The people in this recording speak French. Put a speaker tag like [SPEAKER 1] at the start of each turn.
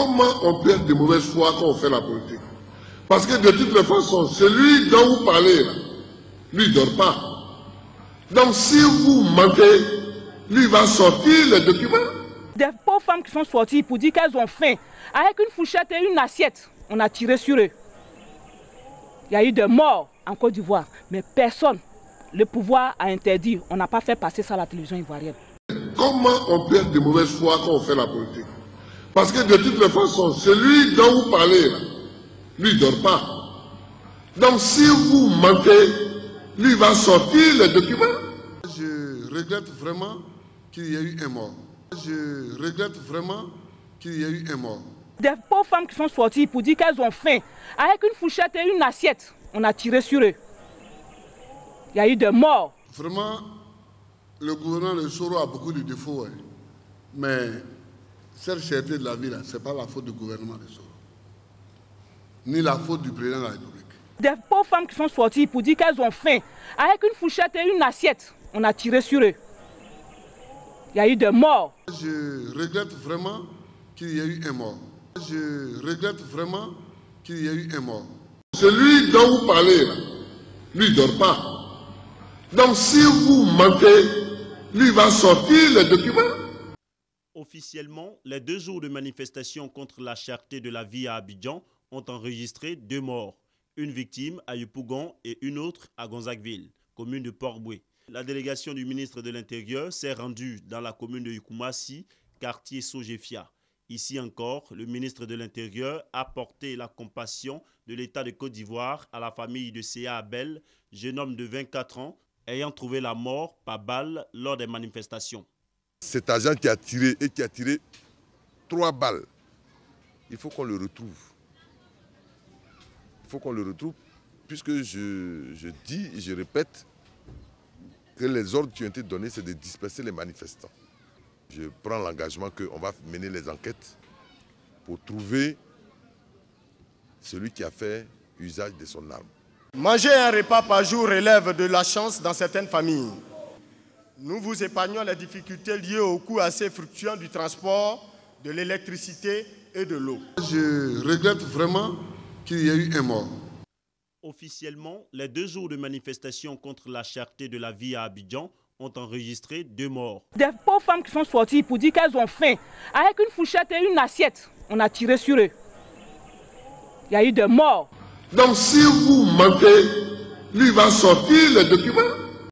[SPEAKER 1] Comment on peut être de mauvaise foi quand on fait la politique? Parce que de toutes les façons, celui dont vous parlez, là, lui ne dort pas. Donc si vous mentez, lui va sortir les documents.
[SPEAKER 2] Des pauvres femmes qui sont sorties pour dire qu'elles ont faim, avec une fourchette et une assiette, on a tiré sur eux. Il y a eu des morts en Côte d'Ivoire, mais personne, le pouvoir a interdit, on n'a pas fait passer ça à la télévision ivoirienne. Comment on peut être de mauvaise foi quand on fait la politique? Parce que de toutes les façons, celui dont vous parlez, là, lui ne dort pas. Donc si vous mentez, lui va sortir les documents.
[SPEAKER 3] Je regrette vraiment qu'il y ait eu un mort. Je regrette vraiment qu'il y ait eu un mort.
[SPEAKER 2] Des pauvres femmes qui sont sorties pour dire qu'elles ont faim, avec une fourchette et une assiette, on a tiré sur eux. Il y a eu des morts.
[SPEAKER 3] Vraiment, le gouvernement de Soro a beaucoup de défauts. Mais cette cherté de la vie, ce n'est pas la faute du gouvernement de Soro. Ni la faute du président de la République.
[SPEAKER 2] Des pauvres femmes qui sont sorties pour dire qu'elles ont faim, avec une fourchette et une assiette, on a tiré sur eux. Il y a eu des morts.
[SPEAKER 3] Je regrette vraiment qu'il y ait eu un mort. Je regrette vraiment qu'il y ait eu un mort.
[SPEAKER 1] Celui dont vous parlez, là, lui ne dort pas. Donc si vous mentez, lui va sortir les documents.
[SPEAKER 4] Officiellement, les 2 jours de manifestation contre la cherté de la vie à Abidjan ont enregistré 2 morts. Une victime à Yopougon et une autre à Gonzagueville, commune de Port-Boué. La délégation du ministre de l'Intérieur s'est rendue dans la commune de Yukumassi, quartier Sogefia. Ici encore, le ministre de l'Intérieur a porté la compassion de l'État de Côte d'Ivoire à la famille de Séa Abel, jeune homme de 24 ans, ayant trouvé la mort par balle lors des manifestations.
[SPEAKER 5] Cet agent qui a tiré et qui a tiré 3 balles, il faut qu'on le retrouve. Il faut qu'on le retrouve, puisque je dis et je répète que les ordres qui ont été donnés, c'est de disperser les manifestants. Je prends l'engagement qu'on va mener les enquêtes pour trouver celui qui a fait usage de son arme.
[SPEAKER 6] Manger un repas par jour relève de la chance dans certaines familles. Nous vous épargnons les difficultés liées au coût assez fluctuant du transport, de l'électricité et de l'eau.
[SPEAKER 3] Je regrette vraiment qu'il y ait eu un mort.
[SPEAKER 4] Officiellement, les 2 jours de manifestation contre la cherté de la vie à Abidjan ont enregistré 2 morts.
[SPEAKER 2] Des pauvres femmes qui sont sorties pour dire qu'elles ont faim, avec une fourchette et une assiette, on a tiré sur eux. Il y a eu des morts.
[SPEAKER 1] Donc si vous mentez, lui va sortir les documents.